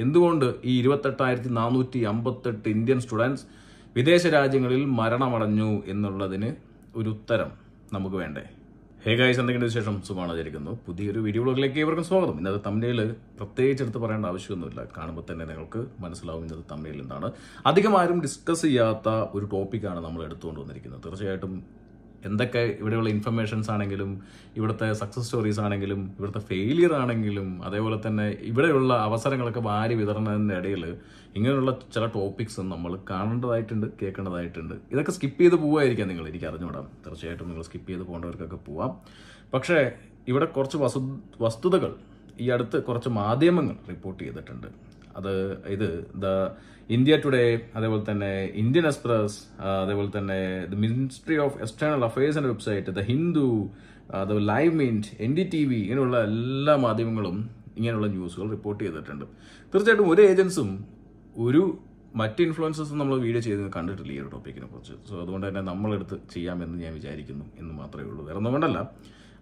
എന്തുകൊണ്ട് ഈ 28,458 Indian students വിദേശ രാജ്യങ്ങളിൽ മരണമടഞ്ഞു എന്നുള്ളതിന് ഒരു ഉത്തരം നമുക്ക് വേണ്ടേ? ഹേ ഗൈസ്, എന്തെങ്കിലും വിശേഷം? സുഖമാണ് വിചാരിക്കുന്നു. പുതിയൊരു വീഡിയോ ബ്ലോഗിലേക്ക് ഏവർക്കും സ്വാഗതം. ഇന്നത്തെ തംബ്നെയിൽ പ്രത്യേകിച്ച് എടുത്ത് പറയേണ്ട ആവശ്യമൊന്നുമില്ല. കാണുമ്പോൾ തന്നെ നിങ്ങൾക്ക് മനസ്സിലാവും ഇന്നത്തെ തംബ്നെയിൽ എന്താണ്. അധികം ആരും ഡിസ്കസ് ചെയ്യാത്ത ഒരു ടോപ്പിക്കാണ് നമ്മൾ എടുത്തുകൊണ്ട് വന്നിരിക്കുന്നത്. തീർച്ചയായിട്ടും എന്തൊക്കെ ഇവിടെയുള്ള ഇൻഫർമേഷൻസ് ആണെങ്കിലും, ഇവിടുത്തെ സക്സസ് സ്റ്റോറീസ് ആണെങ്കിലും, ഇവിടുത്തെ ഫെയിലിയർ ആണെങ്കിലും, അതേപോലെ തന്നെ ഇവിടെയുള്ള അവസരങ്ങളൊക്കെ വാരി വിതരണത്തിൻ്റെ ഇടയിൽ ഇങ്ങനെയുള്ള ചില ടോപ്പിക്സും നമ്മൾ കാണേണ്ടതായിട്ടുണ്ട്, കേൾക്കേണ്ടതായിട്ടുണ്ട്. ഇതൊക്കെ സ്കിപ്പ് ചെയ്ത് പോവുമായിരിക്കാം നിങ്ങൾ, എനിക്ക് അറിഞ്ഞുകൂടാം. തീർച്ചയായിട്ടും നിങ്ങൾ സ്കിപ്പ് ചെയ്ത് പോകേണ്ടവർക്കൊക്കെ പോവാം. പക്ഷേ ഇവിടെ കുറച്ച് വസ്തുതകൾ ഈ അടുത്ത് കുറച്ച് മാധ്യമങ്ങൾ റിപ്പോർട്ട് ചെയ്തിട്ടുണ്ട്. ഇത് ദ ഇന്ത്യ ടുഡേ, അതേപോലെ തന്നെ ഇന്ത്യൻ എക്സ്പ്രസ്, അതേപോലെ തന്നെ ദ മിനിസ്ട്രി ഓഫ് എക്സ്റ്റേണൽ അഫയേഴ്സിന്റെ വെബ്സൈറ്റ്, ദ ഹിന്ദു, അതേപോലെ ലൈവ് മിന്റ്, NDTV, ഇങ്ങനെയുള്ള എല്ലാ മാധ്യമങ്ങളും ഇങ്ങനെയുള്ള ന്യൂസുകൾ റിപ്പോർട്ട് ചെയ്തിട്ടുണ്ട്. തീർച്ചയായിട്ടും ഒരു ഏജൻസും മറ്റ് ഇൻഫ്ലുവൻസേഴ്സും നമ്മൾ വീഡിയോ ചെയ്ത് കണ്ടിട്ടില്ല ഈ ഒരു ടോപ്പിക്കിനെ കുറിച്ച്. സോ അതുകൊണ്ട് തന്നെ നമ്മളെടുത്ത് ചെയ്യാമെന്ന് ഞാൻ വിചാരിക്കുന്നു എന്ന് മാത്രമേ ഉള്ളൂ. വേറെ ഒന്നും കൊണ്ടല്ല,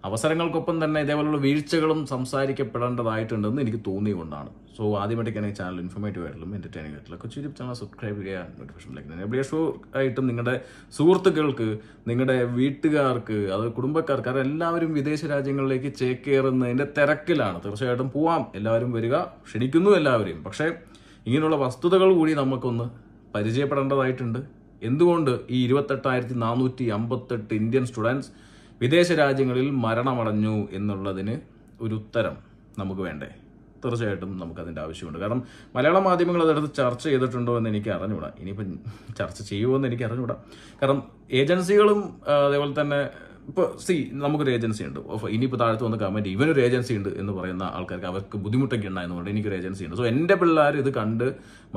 അവസരങ്ങൾക്കൊപ്പം തന്നെ ഇതേപോലുള്ള വീഴ്ചകളും സംസാരിക്കപ്പെടേണ്ടതായിട്ടുണ്ടെന്ന് എനിക്ക് തോന്നിയുകൊണ്ടാണ്. സോ ആദ്യമായിട്ടൊക്കെ ഈ ചാനൽ ഇൻഫോർമേറ്റീവ് ആയിട്ടുള്ള എന്റർടൈനിങ് ആയിട്ടുള്ള കൊച്ചു യൂട്യൂബ് ചാനൽ സബ്സ്ക്രൈബ് ചെയ്യുക, നോട്ടിഫിക്കേഷൻ ലൈക്ക് ഷോ ആയിട്ടും നിങ്ങളുടെ സുഹൃത്തുക്കൾക്ക്, നിങ്ങളുടെ വീട്ടുകാർക്ക്, അത് കുടുംബക്കാർക്ക്, എല്ലാവരും വിദേശ രാജ്യങ്ങളിലേക്ക് ചേക്കേറുന്നതിന്റെ തിരക്കിലാണ്. തീർച്ചയായിട്ടും പോവാം, എല്ലാവരും വരിക, ക്ഷണിക്കുന്നു എല്ലാവരെയും. പക്ഷേ ഇങ്ങനെയുള്ള വസ്തുതകൾ കൂടി നമുക്കൊന്ന് പരിചയപ്പെടേണ്ടതായിട്ടുണ്ട്. എന്തുകൊണ്ട് ഈ 28,458 ഇന്ത്യൻ സ്റ്റുഡൻസ് വിദേശ രാജ്യങ്ങളിൽ മരണമടഞ്ഞു എന്നുള്ളതിന് ഒരു ഉത്തരം നമുക്ക് വേണ്ടേ? തീർച്ചയായിട്ടും നമുക്കതിൻ്റെ ആവശ്യമുണ്ട്. കാരണം മലയാള മാധ്യമങ്ങൾ അതെടുത്ത് ചർച്ച ചെയ്തിട്ടുണ്ടോ എന്ന് എനിക്ക് അറിഞ്ഞുകൂടാ. ഇനിയിപ്പം ചർച്ച ചെയ്യുമോ എന്ന് എനിക്ക് അറിഞ്ഞുകൂടാ. കാരണം ഏജൻസികളും അതേപോലെ തന്നെ ഇപ്പോൾ നമുക്കൊരു ഏജൻസി ഉണ്ട്. ഇനിയിപ്പോൾ താഴത്ത് വന്ന് കമന്റ് ഇവനൊരു ഏജൻസി ഉണ്ട് എന്ന് പറയുന്ന ആൾക്കാർക്ക് അവർക്ക് ബുദ്ധിമുട്ടൊക്കെ ഉണ്ടായെന്നുകൊണ്ട് എനിക്കൊരു ഏജൻസി ഉണ്ട്. സോ എൻ്റെ പിള്ളേർ ഇത് കണ്ട്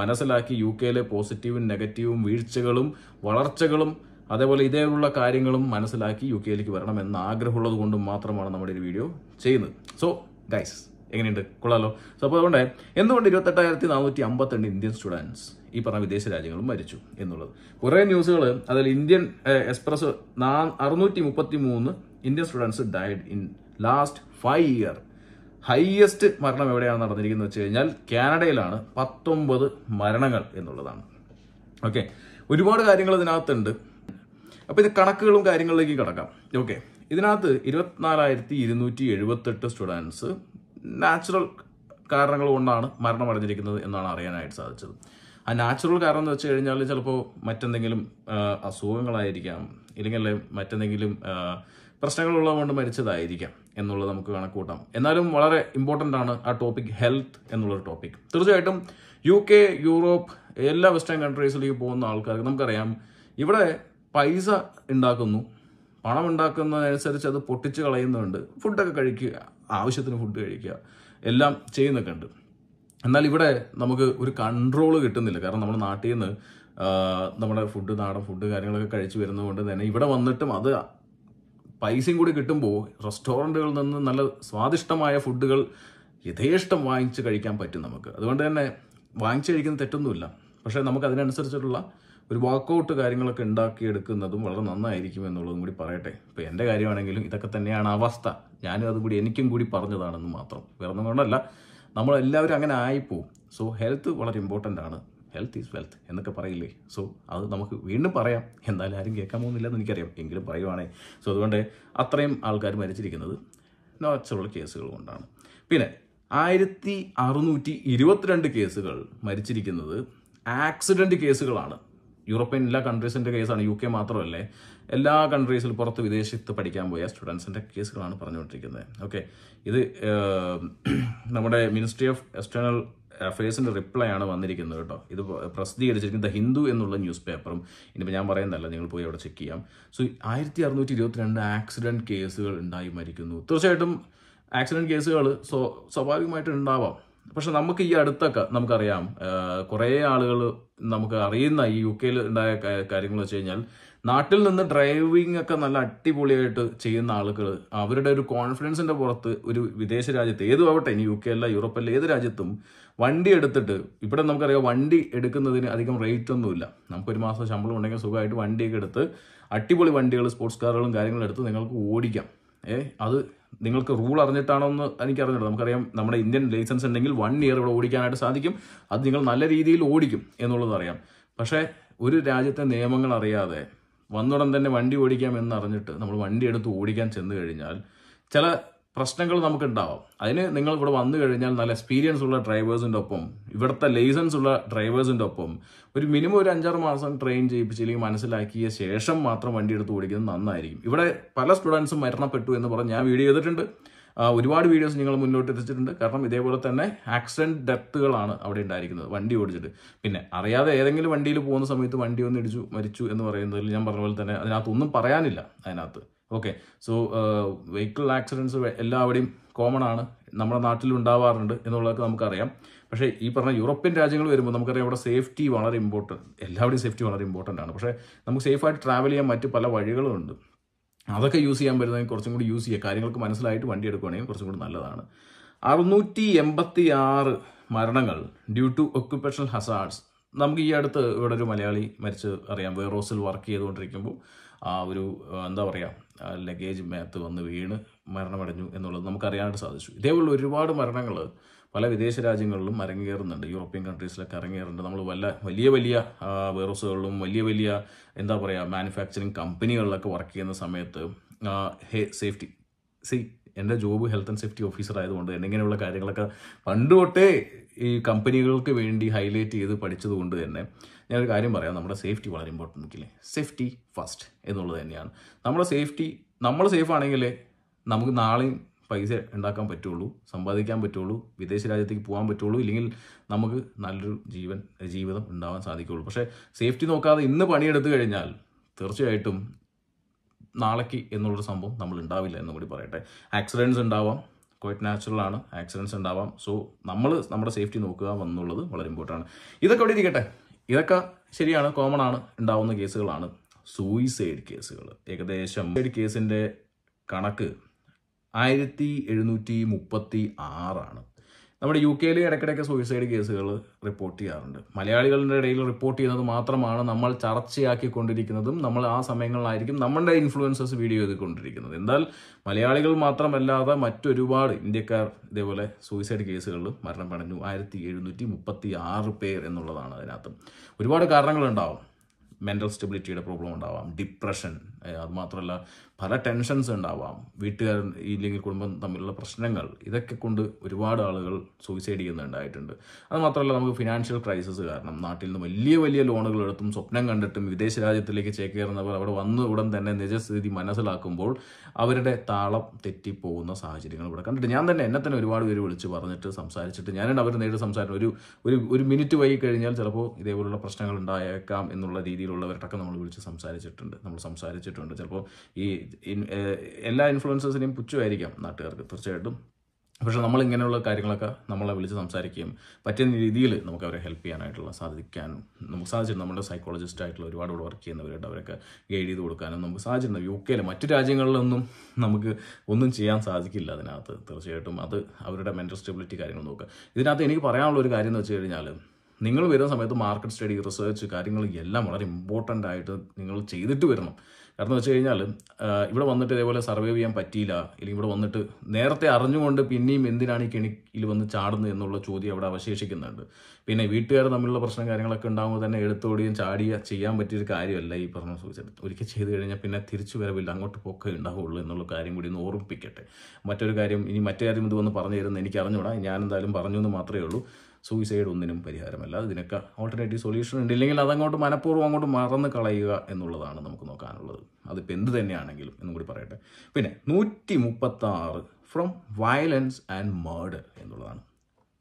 മനസ്സിലാക്കി UK പോസിറ്റീവും നെഗറ്റീവും വീഴ്ചകളും വളർച്ചകളും അതേപോലെ ഇതേയുള്ള കാര്യങ്ങളും മനസ്സിലാക്കി UK വരണമെന്ന് ആഗ്രഹമുള്ളത് കൊണ്ടും മാത്രമാണ് നമ്മുടെ ഒരു വീഡിയോ ചെയ്യുന്നത്. സോ ഗൈസ്, എങ്ങനെയുണ്ട്? കൊള്ളാലോ. സോ അപ്പോൾ അതുകൊണ്ട് എന്തുകൊണ്ട് 28,458 ഇന്ത്യൻ സ്റ്റുഡൻസ് ഈ പറഞ്ഞ വിദേശ രാജ്യങ്ങളും മരിച്ചു എന്നുള്ളത് കുറേ ന്യൂസുകൾ. അതിൽ Indian express 633 Indian students died in last 5 year. Highest മരണം എവിടെയാണ് നടന്നിരിക്കുന്നത് വെച്ച് കഴിഞ്ഞാൽ കാനഡയിലാണ്. 19 മരണങ്ങൾ എന്നുള്ളതാണ്. ഓക്കെ, ഒരുപാട് കാര്യങ്ങൾ ഇതിനകത്തുണ്ട്. അപ്പോൾ ഇത് കണക്കുകളും കാര്യങ്ങളിലേക്ക് കിടക്കാം. ഓക്കെ, ഇതിനകത്ത് 24,278 സ്റ്റുഡൻസ് നാച്ചുറൽ കാരണങ്ങൾ കൊണ്ടാണ് മരണമടഞ്ഞിരിക്കുന്നത് എന്നാണ് അറിയാനായിട്ട് സാധിച്ചത്. ആ നാച്ചുറൽ കാരണം എന്ന് വെച്ച് കഴിഞ്ഞാൽ ചിലപ്പോൾ മറ്റെന്തെങ്കിലും അസുഖങ്ങളായിരിക്കാം, ഇല്ലെങ്കിൽ മറ്റെന്തെങ്കിലും പ്രശ്നങ്ങളുള്ളത് കൊണ്ട് മരിച്ചതായിരിക്കാം എന്നുള്ളത് നമുക്ക് കണക്കൂട്ടാം. എന്നാലും വളരെ ഇമ്പോർട്ടൻ്റ് ആണ് ആ ടോപ്പിക്, ഹെൽത്ത് എന്നുള്ളൊരു ടോപ്പിക്. തീർച്ചയായിട്ടും UK, യൂറോപ്പ്, എല്ലാ വെസ്റ്റേൺ കൺട്രീസിലേക്ക് പോകുന്ന ആൾക്കാർക്ക് നമുക്കറിയാം, ഇവിടെ പൈസ ഉണ്ടാക്കുന്നു, പണം ഉണ്ടാക്കുന്നതനുസരിച്ച് അത് പൊട്ടിച്ച് കളയുന്നുണ്ട്. ഫുഡൊക്കെ കഴിക്കുക, ആവശ്യത്തിന് ഫുഡ് കഴിക്കുക, എല്ലാം ചെയ്യുന്നൊക്കെ ഉണ്ട്. എന്നാൽ ഇവിടെ നമുക്ക് ഒരു കൺട്രോൾ കിട്ടുന്നില്ല. കാരണം നമ്മുടെ നാട്ടിൽ നിന്ന് നമ്മുടെ നാടൻ ഫുഡ് കാര്യങ്ങളൊക്കെ കഴിച്ചു വരുന്നത് കൊണ്ട് തന്നെ ഇവിടെ വന്നിട്ടും അത് പൈസയും കൂടി കിട്ടുമ്പോൾ റെസ്റ്റോറൻറ്റുകളിൽ നിന്ന് നല്ല സ്വാദിഷ്ടമായ ഫുഡുകൾ യഥേഷ്ടം വാങ്ങിച്ച് കഴിക്കാൻ പറ്റും നമുക്ക്. അതുകൊണ്ട് തന്നെ വാങ്ങിച്ച് കഴിക്കുന്ന തെറ്റൊന്നുമില്ല. പക്ഷേ നമുക്ക് അതിനനുസരിച്ചിട്ടുള്ള ഒരു വർക്കൗട്ട് കാര്യങ്ങളൊക്കെ ഉണ്ടാക്കിയെടുക്കുന്നതും വളരെ നന്നായിരിക്കും എന്നുള്ളതും കൂടി പറയട്ടെ. ഇപ്പോൾ എൻ്റെ കാര്യമാണെങ്കിലും ഇതൊക്കെ തന്നെയാണ് അവസ്ഥ. ഞാനും അതും കൂടി എനിക്കും കൂടി പറഞ്ഞതാണെന്ന് മാത്രം, വേറെ ഒന്നും കൊണ്ടല്ല. നമ്മളെല്ലാവരും അങ്ങനെ ആയിപ്പോവും. സോ ഹെൽത്ത് വളരെ ഇമ്പോർട്ടൻ്റ് ആണ്. ഹെൽത്ത് ഈസ് വെൽത്ത് എന്നൊക്കെ പറയില്ലേ? സോ അത് നമുക്ക് വീണ്ടും പറയാം. എന്തായാലും ആരും കേൾക്കാൻ പോകുന്നില്ല എന്ന് എനിക്കറിയാം, എങ്കിലും പറയുവാണേ. സോ അതുകൊണ്ട് അത്രയും ആൾക്കാർ മരിച്ചിരിക്കുന്നത് നാച്ചുറൽ കേസുകൾ കൊണ്ടാണ്. പിന്നെ 1622 കേസുകൾ മരിച്ചിരിക്കുന്നത് ആക്സിഡന്റ് കേസുകളാണ്. യൂറോപ്യൻ എല്ലാ കൺട്രീസിന്റെ കേസാണ്, UK മാത്രമല്ലേ, എല്ലാ കൺട്രീസിൽ പുറത്ത് വിദേശത്ത് പഠിക്കാൻ പോയ സ്റ്റുഡൻസിന്റെ കേസുകളാണ് പറഞ്ഞുകൊണ്ടിരിക്കുന്നത്. ഓക്കെ, ഇത് നമ്മുടെ മിനിസ്ട്രി ഓഫ് എക്സ്റ്റേണൽ അഫയേഴ്സിന്റെ റിപ്ലൈ ആണ് വന്നിരിക്കുന്നത് കേട്ടോ. ഇത് പ്രസിദ്ധീകരിച്ചിരിക്കുന്നത് ദ ഹിന്ദു എന്നുള്ള ന്യൂസ് പേപ്പറും. ഇനിയിപ്പോൾ ഞാൻ പറയുന്നതല്ല, നിങ്ങൾ പോയി അവിടെ ചെക്ക് ചെയ്യാം. സോ 1622 ആക്സിഡന്റ് കേസുകൾ ഉണ്ടായി മരിക്കുന്നു. തീർച്ചയായിട്ടും ആക്സിഡന്റ് കേസുകൾ സ്വാഭാവികമായിട്ട് ഉണ്ടാവാം. പക്ഷെ നമുക്ക് ഈ അടുത്തൊക്കെ നമുക്കറിയാം, കുറേ ആളുകൾ നമുക്ക് അറിയുന്ന ഈ UK ഉണ്ടായ കാര്യങ്ങൾ വെച്ച് കഴിഞ്ഞാൽ, നാട്ടിൽ നിന്ന് ഡ്രൈവിംഗ് ഒക്കെ നല്ല അടിപൊളിയായിട്ട് ചെയ്യുന്ന ആളുകൾ അവരുടെ ഒരു കോൺഫിഡൻസിന്റെ പുറത്ത് ഒരു വിദേശ രാജ്യത്ത്, ഏതും ആവട്ടെ, ഇനി UK അല്ല യൂറോപ്പല്ല, ഏത് രാജ്യത്തും വണ്ടി എടുത്തിട്ട്, ഇവിടെ നമുക്കറിയാം വണ്ടി എടുക്കുന്നതിന് അധികം റേറ്റ് ഒന്നുമില്ല. നമുക്കൊരു മാസം ശമ്പളം ഉണ്ടെങ്കിൽ സുഖമായിട്ട് വണ്ടിയൊക്കെ എടുത്ത് അടിപൊളി വണ്ടികൾ, സ്പോർട്സ് കാറുകളും കാര്യങ്ങളും എടുത്ത് നിങ്ങൾക്ക് ഓടിക്കാം. അത് നിങ്ങൾക്ക് റൂൾ അറിഞ്ഞിട്ടാണോ എന്ന് എനിക്കറിഞ്ഞില്ല. നമുക്കറിയാം നമ്മുടെ ഇന്ത്യൻ ലൈസൻസ് ഉണ്ടെങ്കിൽ 1 ഇയർ ഇവിടെ ഓടിക്കാനായിട്ട് സാധിക്കും. അത് നിങ്ങൾ നല്ല രീതിയിൽ ഓടിക്കും എന്നുള്ളത് അറിയാം. പക്ഷേ ഒരു രാജ്യത്തെ നിയമങ്ങൾ അറിയാതെ വന്നുടൻ തന്നെ വണ്ടി ഓടിക്കാം എന്നറിഞ്ഞിട്ട് നമ്മൾ വണ്ടി എടുത്ത് ഓടിക്കാൻ ചെന്ന് കഴിഞ്ഞാൽ ചില പ്രശ്നങ്ങൾ നമുക്ക് ഉണ്ടാവാം. അതിന് നിങ്ങൾ ഇവിടെ വന്നു കഴിഞ്ഞാൽ നല്ല എക്സ്പീരിയൻസ് ഉള്ള ഡ്രൈവേഴ്സിൻ്റെ ഒപ്പം, ഇവിടുത്തെ ലൈസൻസ് ഉള്ള ഡ്രൈവേഴ്സിൻ്റെ ഒപ്പം ഒരു മിനിമം ഒരു 5-6 മാസം ട്രെയിൻ ചെയ്യിപ്പിച്ചില്ലെങ്കിൽ മനസ്സിലാക്കിയ ശേഷം മാത്രം വണ്ടി എടുത്ത് ഓടിക്കുന്നത് നന്നായിരിക്കും. ഇവിടെ പല സ്റ്റുഡൻസും മരണപ്പെട്ടു എന്ന് പറഞ്ഞ് ഞാൻ വീഡിയോ ചെയ്തിട്ടുണ്ട്. ഒരുപാട് വീഡിയോസ് നിങ്ങൾ മുന്നോട്ട് എത്തിച്ചിട്ടുണ്ട്. കാരണം ഇതേപോലെ തന്നെ ആക്സിഡന്റ് ഡെത്തുകളാണ് അവിടെ ഉണ്ടായിരിക്കുന്നത് വണ്ടി ഓടിച്ചിട്ട്. പിന്നെ അറിയാതെ ഏതെങ്കിലും വണ്ടിയിൽ പോകുന്ന സമയത്ത് വണ്ടി ഒന്ന് ഇടിച്ചു മരിച്ചു എന്ന് പറയുന്നതിൽ ഞാൻ പറഞ്ഞ പോലെ തന്നെ അതിനകത്തൊന്നും പറയാനില്ല അതിനകത്ത്. ഓക്കെ, സോ വെഹിക്കിൾ ആക്സിഡൻസ് എല്ലാവിടെയും കോമൺ ആണ്, നമ്മുടെ നാട്ടിൽ ഉണ്ടാവാറുണ്ട് എന്നുള്ളതൊക്കെ നമുക്കറിയാം. പക്ഷേ ഈ പറഞ്ഞ യൂറോപ്യൻ രാജ്യങ്ങൾ വരുമ്പോൾ നമുക്കറിയാം ഇവിടെ സേഫ്റ്റി വളരെ ഇമ്പോർട്ടൻറ്റ്, എല്ലാവരുടെയും സേഫ്റ്റി വളരെ ഇമ്പോർട്ടൻ്റ് ആണ്. പക്ഷേ നമുക്ക് സേഫായിട്ട് ട്രാവൽ ചെയ്യാൻ മറ്റ് പല വഴികളുമുണ്ട്. അതൊക്കെ യൂസ് ചെയ്യാൻ പറ്റുന്നതെങ്കിൽ കുറച്ചും കൂടി യൂസ് ചെയ്യുക. കാര്യങ്ങൾക്ക് മനസ്സിലായിട്ട് വണ്ടി എടുക്കുകയാണെങ്കിൽ കുറച്ചും കൂടി നല്ലതാണ്. 686 മരണങ്ങൾ ഡ്യൂ ടു ഒക്യുപ്പേഷണൽ ഹസാർഡ്സ്. നമുക്ക് ഈ അടുത്ത് ഇവിടെ ഒരു മലയാളി മരിച്ച് അറിയാം. വെയർഹൗസിൽ വർക്ക് ചെയ്തുകൊണ്ടിരിക്കുമ്പോൾ ഒരു എന്താ പറയുക ലഗേജ് മേത്ത് വന്ന് വീണ് മരണമടഞ്ഞു എന്നുള്ളത് നമുക്കറിയാനായിട്ട് സാധിച്ചു. ഇതേപോലുള്ള ഒരുപാട് മരണങ്ങൾ പല വിദേശ രാജ്യങ്ങളിലും അരങ്ങേറുന്നുണ്ട്. യൂറോപ്യൻ കൺട്രീസിലൊക്കെ അരങ്ങേറുന്നുണ്ട്. നമ്മൾ വലിയ വലിയ വെയർഹൗസുകളിലും വലിയ എന്താ പറയുക മാനുഫാക്ചറിങ് കമ്പനികളിലൊക്കെ വർക്ക് ചെയ്യുന്ന സമയത്ത് സേഫ്റ്റി എൻ്റെ job health and safety officer ആയതുകൊണ്ട് തന്നെ ഇങ്ങനെയുള്ള കാര്യങ്ങളൊക്കെ പണ്ട് തൊട്ടേ ഈ കമ്പനികൾക്ക് വേണ്ടി ഹൈലൈറ്റ് ചെയ്ത് പഠിച്ചതുകൊണ്ട് തന്നെ ഞാനൊരു കാര്യം പറയാം. നമ്മുടെ സേഫ്റ്റി വളരെ ഇമ്പോർട്ടൻ്റ് ഇല്ലേ? സേഫ്റ്റി ഫസ്റ്റ് എന്നുള്ളത് തന്നെയാണ്. നമ്മൾ സേഫ് ആണെങ്കിലേ നമുക്ക് നാളെയും പൈസ ഉണ്ടാക്കാൻ പറ്റുള്ളൂ, സമ്പാദിക്കാൻ പറ്റുള്ളൂ, വിദേശ രാജ്യത്തേക്ക് പോകാൻ പറ്റുള്ളൂ, ഇല്ലെങ്കിൽ നമുക്ക് നല്ലൊരു ജീവിതം ഉണ്ടാവാൻ സാധിക്കുള്ളൂ. പക്ഷേ സേഫ്റ്റി നോക്കാതെ ഇന്ന് പണിയെടുത്തു കഴിഞ്ഞാൽ തീർച്ചയായിട്ടും നാളേക്ക് എന്നുള്ളൊരു സംഭവം നമ്മൾ ഉണ്ടാവില്ല എന്ന് കൂടി പറയട്ടെ. ആക്സിഡൻറ്റ്സ് ഉണ്ടാവാം, ക്വൈറ്റ് നാച്ചുറലാണ്, ആക്സിഡൻറ്റ്സ് ഉണ്ടാവാം. സോ നമ്മൾ നമ്മുടെ സേഫ്റ്റി നോക്കുക എന്നുള്ളത് വളരെ ഇമ്പോർട്ടൻ്റ് ആണ്. ഇതൊക്കെ അവിടെ ഇരിക്കട്ടെ, ഇതൊക്കെ ശരിയാണ്, കോമൺ ആണ്, ഉണ്ടാവുന്ന കേസുകളാണ്. സൂയിസൈഡ് കേസുകൾ ഏകദേശം കേസിൻ്റെ കണക്ക് 1736 നമ്മുടെ UK-യിൽ ഇടയ്ക്കിടയ്ക്ക് സൂയിസൈഡ് കേസുകൾ റിപ്പോർട്ട് ചെയ്യാറുണ്ട്. മലയാളികളുടെ ഇടയിൽ റിപ്പോർട്ട് ചെയ്യുന്നത് മാത്രമാണ് നമ്മൾ ചർച്ചയാക്കിക്കൊണ്ടിരിക്കുന്നതും നമ്മൾ ആ സമയങ്ങളിലായിരിക്കും നമ്മളുടെ ഇൻഫ്ലുവൻസേഴ്സ് വീഡിയോ ചെയ്തുകൊണ്ടിരിക്കുന്നത്. എന്നാൽ മലയാളികൾ മാത്രമല്ലാതെ മറ്റൊരുപാട് ഇന്ത്യക്കാർ ഇതേപോലെ സൂയിസൈഡ് കേസുകളിൽ മരണമടഞ്ഞു. 1736 പേർ എന്നുള്ളതാണ്. അതിനകത്ത് ഒരുപാട് കാരണങ്ങളുണ്ടാവും. മെൻ്റൽ സ്റ്റെബിലിറ്റിയുടെ പ്രോബ്ലം ഉണ്ടാവാം, ഡിപ്രഷൻ, അതുമാത്രമല്ല പല ടെൻഷൻസ് ഉണ്ടാവാം, വീട്ടുകാർ ഇല്ലെങ്കിൽ കുടുംബം തമ്മിലുള്ള പ്രശ്നങ്ങൾ, ഇതൊക്കെ കൊണ്ട് ഒരുപാട് ആളുകൾ സൂയിസൈഡ് ചെയ്യുന്നുണ്ടായിട്ടുണ്ട്. അതുമാത്രമല്ല നമുക്ക് ഫിനാൻഷ്യൽ ക്രൈസിസ് കാരണം നാട്ടിൽ നിന്ന് വലിയ ലോണുകൾ എടുത്തും സ്വപ്നം കണ്ടിട്ടും വിദേശ രാജ്യത്തിലേക്ക് ചേക്കേറുന്നവർ അവിടെ വന്ന ഉടൻ തന്നെ നിജസ്ഥിതി മനസ്സിലാക്കുമ്പോൾ അവരുടെ താളം തെറ്റിപ്പോകുന്ന സാഹചര്യങ്ങൾ ഇവിടെ കണ്ടിട്ട് എന്നെ തന്നെ ഒരുപാട് പേര് വിളിച്ച് പറഞ്ഞിട്ട് സംസാരിച്ചിട്ട് ഞാനുണ്ട് അവർ നേരിട്ട് സംസാരിച്ചു. ഒരു മിനിറ്റ് വൈകി കഴിഞ്ഞാൽ ചിലപ്പോൾ ഇതേപോലുള്ള പ്രശ്നങ്ങൾ ഉണ്ടായേക്കാം എന്നുള്ള രീതിയിലുള്ളവരൊക്കെ നമ്മൾ വിളിച്ച് സംസാരിച്ചിട്ടുണ്ട്. ചിലപ്പോൾ ഈ എല്ലാ ഇൻഫ്ലുവൻസേഴ്സിനെയും പുച്ഛമായിരിക്കാം നാട്ടുകാർക്ക് തീർച്ചയായിട്ടും. പക്ഷെ നമ്മൾ ഇങ്ങനെയുള്ള കാര്യങ്ങളൊക്കെ നമ്മളെ വിളിച്ച് സംസാരിക്കുകയും പറ്റുന്ന രീതിയിൽ നമുക്ക് അവരെ ഹെൽപ്പ് ചെയ്യാനായിട്ടുള്ള നമുക്ക് സാധിച്ചിട്ടുണ്ട്. നമ്മുടെ സൈക്കോളജിസ്റ്റ് ആയിട്ടുള്ള ഒരുപാട് വർക്ക് ചെയ്യുന്നവരുണ്ട്, അവരൊക്കെ ഗൈഡ് ചെയ്ത് കൊടുക്കാനും നമുക്ക് സാധിച്ചിട്ടുണ്ട്. UK-യിൽ മറ്റു രാജ്യങ്ങളിലൊന്നും നമുക്ക് ഒന്നും ചെയ്യാൻ സാധിക്കില്ല. അതിനകത്ത് തീർച്ചയായിട്ടും അത് അവരുടെ മെൻ്റൽ സ്റ്റെബിലിറ്റി കാര്യങ്ങൾ നോക്കുക. ഇതിനകത്ത് എനിക്ക് പറയാനുള്ള ഒരു കാര്യം എന്ന് വെച്ച് കഴിഞ്ഞാൽ നിങ്ങൾ വരുന്ന സമയത്ത് മാർക്കറ്റ് സ്റ്റഡി, റിസർച്ച് കാര്യങ്ങൾ എല്ലാം വളരെ ഇമ്പോർട്ടൻ്റ് ആയിട്ട് നിങ്ങൾ ചെയ്തിട്ട് വരണം. കാരണം വെച്ച് കഴിഞ്ഞാൽ ഇവിടെ വന്നിട്ട് ഇതേപോലെ സർവൈവ് ചെയ്യാൻ പറ്റിയില്ല, അല്ലെങ്കിൽ ഇവിടെ വന്നിട്ട് നേരത്തെ അറിഞ്ഞുകൊണ്ട് പിന്നെയും എന്തിനാണ് ഈ കെണിയിൽ വന്ന് ചാടുന്നത് എന്നുള്ള ചോദ്യം അവിടെ അവശേഷിക്കുന്നുണ്ട്. പിന്നെ വീട്ടുകാർ തമ്മിലുള്ള പ്രശ്നം കാര്യങ്ങളൊക്കെ ഉണ്ടാകുമ്പോൾ തന്നെ എടുത്തോടുകയും ചെയ്യാൻ പറ്റിയൊരു കാര്യമല്ല ഈ പറഞ്ഞ സൂചന. ഒരിക്കൽ ചെയ്ത് കഴിഞ്ഞാൽ പിന്നെ തിരിച്ചു വരവില്ല, അങ്ങോട്ട് പോക്കേ ഉണ്ടാവുള്ളൂ എന്നുള്ള കാര്യം കൂടി ഒന്ന് ഓർമ്മിപ്പിക്കട്ടെ. മറ്റൊരു കാര്യം ഇത് വന്ന് പറഞ്ഞു തരുന്നത് എനിക്ക് അറിഞ്ഞൂടാ, ഞാൻ എന്തായാലും പറഞ്ഞു എന്ന് മാത്രമേ ഉള്ളൂ. സൂയിസൈഡ് ഒന്നിനും പരിഹാരമല്ല. ഇതിനൊക്കെ ഓൾട്ടർനേറ്റീവ് സൊല്യൂഷൻ ഉണ്ട്, ഇല്ലെങ്കിൽ അതങ്ങോട്ട് മനഃപൂർവ്വം അങ്ങോട്ട് മറന്ന് കളയുക എന്നുള്ളതാണ് നമുക്ക് നോക്കാനുള്ളത്. അതിപ്പോൾ എന്ത് തന്നെയാണെങ്കിലും എന്നും കൂടി പറയട്ടെ. പിന്നെ 136 ഫ്രം വയലൻസ് ആൻഡ് മർഡർ എന്നുള്ളതാണ്.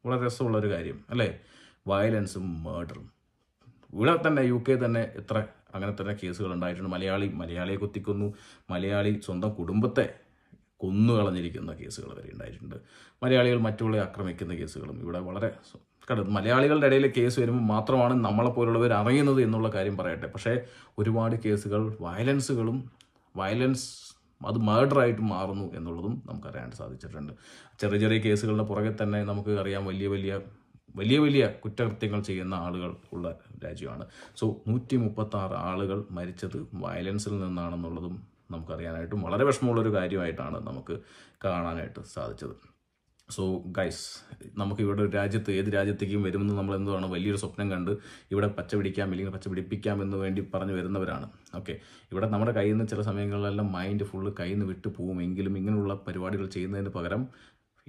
വളരെ രസമുള്ളൊരു കാര്യം അല്ലേ? വയലൻസും മർഡറും ഇവിടെ തന്നെ UK തന്നെ എത്ര അങ്ങനെ തന്നെ കേസുകൾ ഉണ്ടായിട്ടുണ്ട്. മലയാളിയെ കുത്തിക്കൊന്നു, മലയാളി സ്വന്തം കുടുംബത്തെ കൊന്നുകളഞ്ഞിരിക്കുന്ന കേസുകൾ വരെ ഉണ്ടായിട്ടുണ്ട്. മലയാളികൾ മറ്റുള്ളവരെ ആക്രമിക്കുന്ന കേസുകളും ഇവിടെ വളരെ മലയാളികളുടെ ഇടയിൽ കേസ് വരുമ്പോൾ മാത്രമാണ് നമ്മളെപ്പോലുള്ളവർ അറിയുന്നത് എന്നുള്ള കാര്യം പറയട്ടെ. പക്ഷേ ഒരുപാട് കേസുകൾ വയലൻസ് അത് മർഡറായിട്ട് മാറുന്നു എന്നുള്ളതും നമുക്കറിയാൻ സാധിച്ചിട്ടുണ്ട്. ചെറിയ കേസുകളുടെ പുറകെ തന്നെ നമുക്ക് അറിയാം വലിയ കുറ്റകൃത്യങ്ങൾ ചെയ്യുന്ന ആളുകൾ ഉള്ള രാജ്യമാണ്. സോ 136 ആളുകൾ മരിച്ചത് വയലൻസിൽ നിന്നാണെന്നുള്ളതും നമുക്കറിയാനായിട്ടും വളരെ വിഷമമുള്ളൊരു കാര്യമായിട്ടാണ് നമുക്ക് കാണാനായിട്ട് സാധിച്ചത്. സോ ഗൈസ്, നമുക്ക് ഇവിടെ ഒരു രാജ്യത്ത് ഏത് രാജ്യത്തേക്കും വരുമെന്ന് നമ്മൾ എന്താണ് വലിയൊരു സ്വപ്നം കണ്ട് ഇവിടെ പച്ച പിടിക്കാം അല്ലെങ്കിൽ പച്ച പിടിപ്പിക്കാം എന്ന് വേണ്ടി പറഞ്ഞു വരുന്നവരാണ്. ഓക്കെ, ഇവിടെ നമ്മുടെ കയ്യിൽ നിന്ന് ചില സമയങ്ങളിലെല്ലാം മൈൻഡ് ഫുള്ള് കയ്യിൽ നിന്ന് വിട്ടു പോവുമെങ്കിലും ഇങ്ങനെയുള്ള പരിപാടികൾ ചെയ്യുന്നതിന് പകരം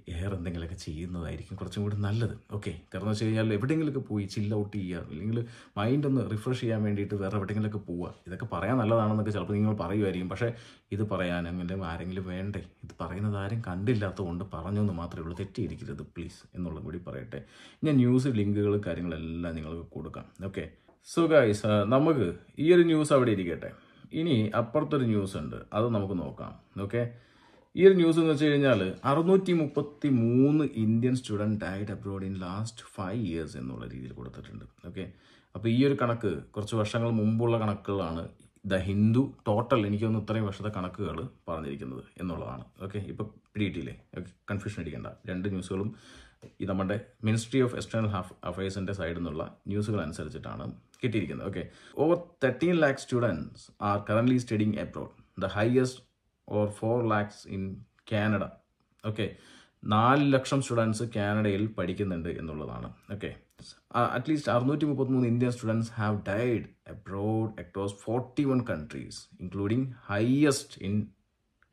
വേറെ എന്തെങ്കിലുമൊക്കെ ചെയ്യുന്നതായിരിക്കും കുറച്ചും കൂടി നല്ലത്. ഓക്കെ, കാരണം എന്ന് വെച്ച് കഴിഞ്ഞാൽ എവിടെയെങ്കിലുമൊക്കെ പോയി ചിൽ ഔട്ട് ചെയ്യുക, അല്ലെങ്കിൽ മൈൻഡ് ഒന്ന് റിഫ്രഷ് ചെയ്യാൻ വേണ്ടിയിട്ട് വേറെ എവിടെയെങ്കിലുമൊക്കെ പോവുക. ഇതൊക്കെ പറയാൻ നല്ലതാണെന്നൊക്കെ ചിലപ്പോൾ നിങ്ങൾ പറയുമായിരിക്കും. പക്ഷേ ഇത് പറയാൻ അങ്ങനെ ആരെങ്കിലും വേണ്ടേ? ഇത് പറയുന്നത് ആരും കണ്ടില്ലാത്തതുകൊണ്ട് പറഞ്ഞെന്ന് മാത്രമേ ഉള്ളൂ. തെറ്റിയിരിക്കരുത് പ്ലീസ് എന്നുള്ളത് കൂടി പറയട്ടെ. ഞാൻ ന്യൂസ് ലിങ്കുകൾ കാര്യങ്ങളെല്ലാം നിങ്ങൾക്ക് കൊടുക്കാം. ഓക്കെ, സോ ഗൈസ്, നമുക്ക് ഈ ഒരു ന്യൂസ് അവിടെ ഇരിക്കട്ടെ. ഇനി അപ്പുറത്തൊരു ന്യൂസ് ഉണ്ട്, അത് നമുക്ക് നോക്കാം. ഓക്കെ, ഈ ഒരു ന്യൂസ് എന്ന് വെച്ച് കഴിഞ്ഞാൽ 633 Indian student died abroad in last 5 years എന്നുള്ള രീതിയിൽ കൊടുത്തിട്ടുണ്ട്. ഓക്കെ, അപ്പോൾ ഈ ഒരു കണക്ക് കുറച്ച് വർഷങ്ങൾ മുമ്പുള്ള കണക്കുകളാണ്. ദ ഹിന്ദു ടോട്ടൽ എനിക്ക് തോന്നുന്നു ഇത്രയും വർഷത്തെ കണക്കുകൾ പറഞ്ഞിരിക്കുന്നത് എന്നുള്ളതാണ്. ഓക്കെ, ഇപ്പോൾ പിടിയിട്ടില്ലേ? ഓക്കെ, കൺഫ്യൂഷൻ അടിക്കേണ്ട. രണ്ട് ന്യൂസുകളും ഈ നമ്മുടെ മിനിസ്ട്രി ഓഫ് എക്സ്റ്റേണൽ അഫയേഴ്സിൻ്റെ സൈഡിൽ നിന്നുള്ള ന്യൂസുകൾ അനുസരിച്ചിട്ടാണ് കിട്ടിയിരിക്കുന്നത്. Okay, over 13 lakh students are currently studying abroad, the highest or 4 lakhs in Canada. Okay, 4 lakh students കാനഡയിൽ പഠിക്കുന്നുണ്ട് എന്നുള്ളതാണ്. Okay, at least 633 Indian students have died abroad across 41 countries including highest in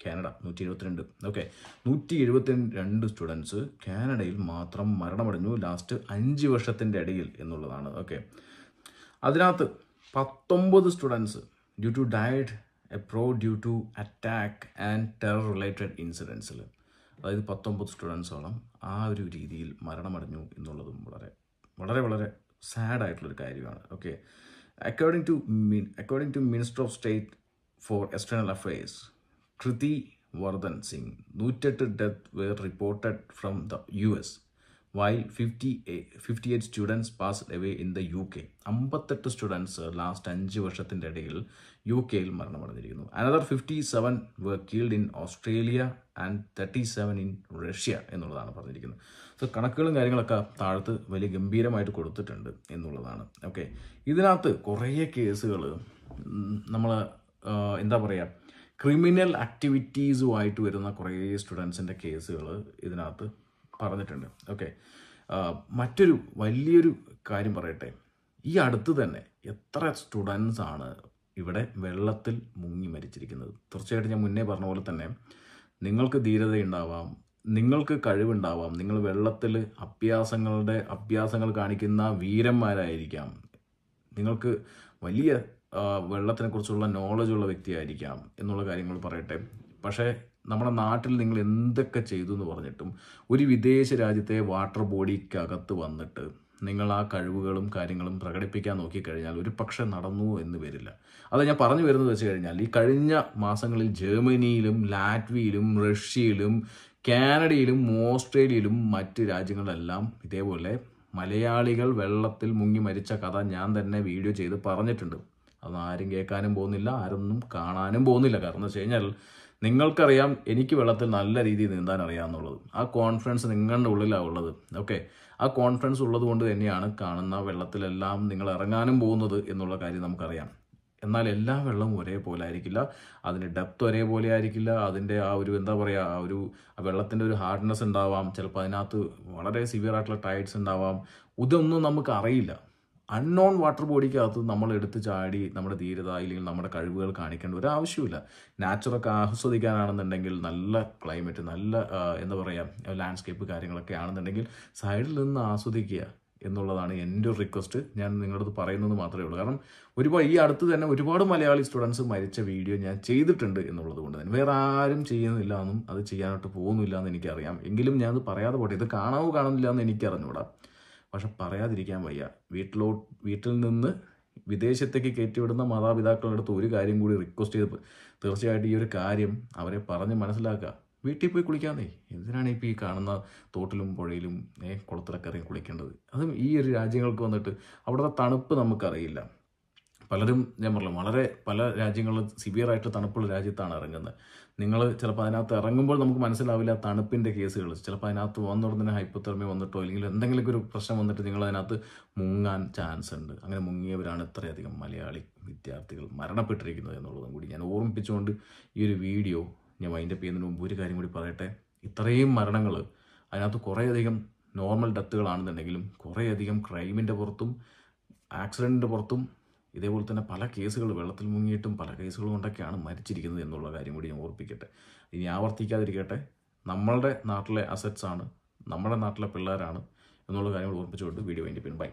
Canada 172. Okay, 172 students കാനഡയിൽ മാത്രം മരണമടഞ്ഞു last 5 വർഷത്തിൻ്റെ ഇടയിൽ എന്നുള്ളതാണ്. Okay, അതിനകത്ത് 19 students due to died abroad due to attack and terror related ഇൻസിഡൻസിൽ, അതായത് 19 സ്റ്റുഡൻസോളം ആ ഒരു രീതിയിൽ മരണമടഞ്ഞു എന്നുള്ളതും വളരെ വളരെ വളരെ സാഡ് ആയിട്ടുള്ളൊരു കാര്യമാണ്. Okay, according to minister of state for external affairs Kirti Vardhan Singh, 108 death were reported from the US while 58 students passed away in the UK. 58 students last 5 വർഷത്തിൻ്റെ ഇടയിൽ UK മരണമടഞ്ഞിരിക്കുന്നു. Another 57 were killed in Australia and 37 in Russia എന്നുള്ളതാണ് പറഞ്ഞിരിക്കുന്നത്. So കണക്കുകളും കാര്യങ്ങളൊക്കെ താഴത്ത് വലിയ ഗംഭീരമായിട്ട് കൊടുത്തിട്ടുണ്ട് എന്നുള്ളതാണ്. ഓക്കെ, ഇതിനകത്ത് കുറേ കേസുകൾ നമ്മൾ എന്താ പറയുക, ക്രിമിനൽ ആക്ടിവിറ്റീസുമായിട്ട് വരുന്ന കുറേ സ്റ്റുഡൻസിൻ്റെ കേസുകൾ ഇതിനകത്ത് പറഞ്ഞിട്ടുണ്ട്. ഓക്കെ, മറ്റൊരു വലിയൊരു കാര്യം പറയട്ടെ. ഈ അടുത്ത് തന്നെ എത്ര സ്റ്റുഡൻസ് ആണ് ഇവിടെ വെള്ളത്തിൽ മുങ്ങി മരിച്ചിരിക്കുന്നത്? തീർച്ചയായിട്ടും ഞാൻ മുന്നേ പറഞ്ഞ പോലെ തന്നെ നിങ്ങൾക്ക് ധീരതയുണ്ടാവാം, നിങ്ങൾക്ക് കഴിവുണ്ടാവാം, നിങ്ങൾ വെള്ളത്തിൽ അഭ്യാസങ്ങൾ കാണിക്കുന്ന വീരന്മാരായിരിക്കാം, നിങ്ങൾക്ക് വലിയ വെള്ളത്തിനെക്കുറിച്ചുള്ള നോളജുള്ള വ്യക്തിയായിരിക്കാം എന്നുള്ള കാര്യങ്ങൾ പറയട്ടെ. പക്ഷേ നമ്മുടെ നാട്ടിൽ നിങ്ങൾ എന്തൊക്കെ ചെയ്തു എന്ന് പറഞ്ഞിട്ടും ഒരു വിദേശ രാജ്യത്തെ വാട്ടർ ബോഡിക്കകത്ത് വന്നിട്ട് നിങ്ങൾ ആ കഴിവുകളും കാര്യങ്ങളും പ്രകടിപ്പിക്കാൻ നോക്കിക്കഴിഞ്ഞാൽ ഒരു പക്ഷെ നടന്നു എന്ന് വരില്ല. അത് ഞാൻ പറഞ്ഞു വരുന്നത് വെച്ച് കഴിഞ്ഞാൽ ഈ കഴിഞ്ഞ മാസങ്ങളിൽ ജർമ്മനിയിലും ലാറ്റ്വിയയിലും റഷ്യയിലും കാനഡയിലും ഓസ്ട്രേലിയയിലും മറ്റ് രാജ്യങ്ങളിലെല്ലാം ഇതേപോലെ മലയാളികൾ വെള്ളത്തിൽ മുങ്ങി മരിച്ച കഥ ഞാൻ തന്നെ വീഡിയോ ചെയ്ത് പറഞ്ഞിട്ടുണ്ട്. അതൊന്നും ആരും കേൾക്കാനും പോകുന്നില്ല, ആരൊന്നും കാണാനും പോകുന്നില്ല. കാരണം എന്ന് വെച്ച് കഴിഞ്ഞാൽ നിങ്ങൾക്കറിയാം എനിക്ക് വെള്ളത്തിൽ നല്ല രീതിയിൽ നീന്താൻ അറിയാമെന്നുള്ളത്. ആ കോൺഫിഡൻസ് നിങ്ങളുടെ ഉള്ളിലാണ് ഉള്ളത്. ഓക്കെ, ആ കോൺഫിഡൻസ് ഉള്ളത് കൊണ്ട് തന്നെയാണ് കാണുന്ന വെള്ളത്തിലെല്ലാം നിങ്ങൾ ഇറങ്ങാനും പോകുന്നത് എന്നുള്ള കാര്യം നമുക്കറിയാം. എന്നാൽ എല്ലാ വെള്ളവും ഒരേപോലെ ആയിരിക്കില്ല, അതിൻ്റെ ഡെപ്ത് ഒരേപോലെ ആയിരിക്കില്ല, അതിൻ്റെ ആ ഒരു എന്താ പറയുക, ആ ഒരു വെള്ളത്തിൻ്റെ ഒരു ഹാർഡ്നെസ് ഉണ്ടാവാം, ചിലപ്പോൾ അതിനകത്ത് വളരെ സിവിയർ ആയിട്ടുള്ള ടൈഡ്സ് ഉണ്ടാവാം. ഇതൊന്നും നമുക്ക് അറിയില്ല. അൺനോൺ വാട്ടർ ബോഡിക്കകത്ത് നമ്മൾ എടുത്ത് ചാടി നമ്മുടെ ധീരത അല്ലെങ്കിൽ നമ്മുടെ കഴിവുകൾ കാണിക്കേണ്ട ഒരു ആവശ്യമില്ല. നാച്ചുറൊക്കെ ആസ്വദിക്കാനാണെന്നുണ്ടെങ്കിൽ നല്ല ക്ലൈമറ്റ്, നല്ല എന്താ പറയുക ലാൻഡ്സ്കേപ്പ് കാര്യങ്ങളൊക്കെ ആണെന്നുണ്ടെങ്കിൽ സൈഡിൽ നിന്ന് ആസ്വദിക്കുക എന്നുള്ളതാണ് എൻ്റെ ഒരു റിക്വസ്റ്റ്. ഞാൻ നിങ്ങളടുത്ത് പറയുന്നത് മാത്രമേ ഉള്ളൂ. കാരണം ഈ അടുത്ത് തന്നെ ഒരുപാട് മലയാളി സ്റ്റുഡൻസ് മരിച്ച വീഡിയോ ഞാൻ ചെയ്തിട്ടുണ്ട് എന്നുള്ളത് കൊണ്ട് തന്നെ വേറെ ആരും ചെയ്യുന്നില്ല എന്നും അത് ചെയ്യാനായിട്ട് പോകുന്നില്ല എന്ന് എനിക്കറിയാം. എങ്കിലും ഞാനത് പറയാതെ പോട്ടെ. ഇത് കാണുന്നില്ല എന്ന് എനിക്കറിഞ്ഞൂടാ, പക്ഷെ പറയാതിരിക്കാൻ വയ്യ. വീട്ടിൽ നിന്ന് വിദേശത്തേക്ക് കയറ്റിവിടുന്ന മാതാപിതാക്കളുടെ അടുത്ത് ഒരു കാര്യം കൂടി റിക്വസ്റ്റ് ചെയ്ത് തീർച്ചയായിട്ടും ഈ ഒരു കാര്യം അവരെ പറഞ്ഞ് മനസ്സിലാക്കുക. വീട്ടിൽ പോയി കുളിക്കാന്നേ, എന്തിനാണ് ഇപ്പോൾ ഈ കാണുന്ന തോട്ടിലും പുഴയിലും കുളത്തിലൊക്കെ ഇറങ്ങി കുളിക്കേണ്ടത്? അതും ഈ ഒരു രാജ്യങ്ങൾക്ക് വന്നിട്ട് അവിടുത്തെ തണുപ്പ് നമുക്കറിയില്ല. പലരും ഞാൻ പറഞ്ഞു വളരെ പല രാജ്യങ്ങളും സിവിയറായിട്ട് തണുപ്പുള്ള രാജ്യത്താണ് ഇറങ്ങുന്നത്. നിങ്ങൾ ചിലപ്പോൾ അതിനകത്ത് ഇറങ്ങുമ്പോൾ നമുക്ക് മനസ്സിലാവില്ല തണുപ്പിൻ്റെ കേസുകൾ. ചിലപ്പോൾ അതിനകത്ത് വന്നുടനെ ഹൈപ്പോതെർമിയ വന്നിട്ടോ അല്ലെങ്കിൽ എന്തെങ്കിലും ഒരു പ്രശ്നം വന്നിട്ട് നിങ്ങൾ അതിനകത്ത് മുങ്ങാൻ ചാൻസ് ഉണ്ട്. അങ്ങനെ മുങ്ങിയവരാണ് ഇത്രയധികം മലയാളി വിദ്യാർത്ഥികൾ മരണപ്പെട്ടിരിക്കുന്നത് എന്നുള്ളതും കൂടി ഞാൻ ഓർമ്മിപ്പിച്ചുകൊണ്ട് ഈ ഒരു വീഡിയോ ഞാൻ വൈൻഡപ്പ് ചെയ്യുന്നതിന് മുമ്പ് ഒരു കാര്യം കൂടി പറയട്ടെ. ഇത്രയും മരണങ്ങൾ അതിനകത്ത് കുറേയധികം നോർമൽ ഡെത്തുകളാണെന്നുണ്ടെങ്കിലും കുറേയധികം ക്രൈമിൻ്റെ പുറത്തും ആക്സിഡൻറ്റിൻ്റെ പുറത്തും ഇതേപോലെ തന്നെ പല കേസുകൾ വെള്ളത്തിൽ മുങ്ങിയിട്ടും പല കേസുകൾ കൊണ്ടൊക്കെയാണ് മരിച്ചിരിക്കുന്നത് എന്നുള്ള കാര്യം കൂടി ഞാൻ ഓർപ്പിക്കട്ടെ. ഇനി ആവർത്തിക്കാതിരിക്കട്ടെ. നമ്മളുടെ നാട്ടിലെ അസറ്റ്സ് ആണ്, നമ്മുടെ നാട്ടിലെ പിള്ളേരാണ് എന്നുള്ള കാര്യം ഓർപ്പിച്ചുകൊണ്ട് വീഡിയോ വൈൻഡപ്പ് ചെയ്യുന്നു. ബൈ.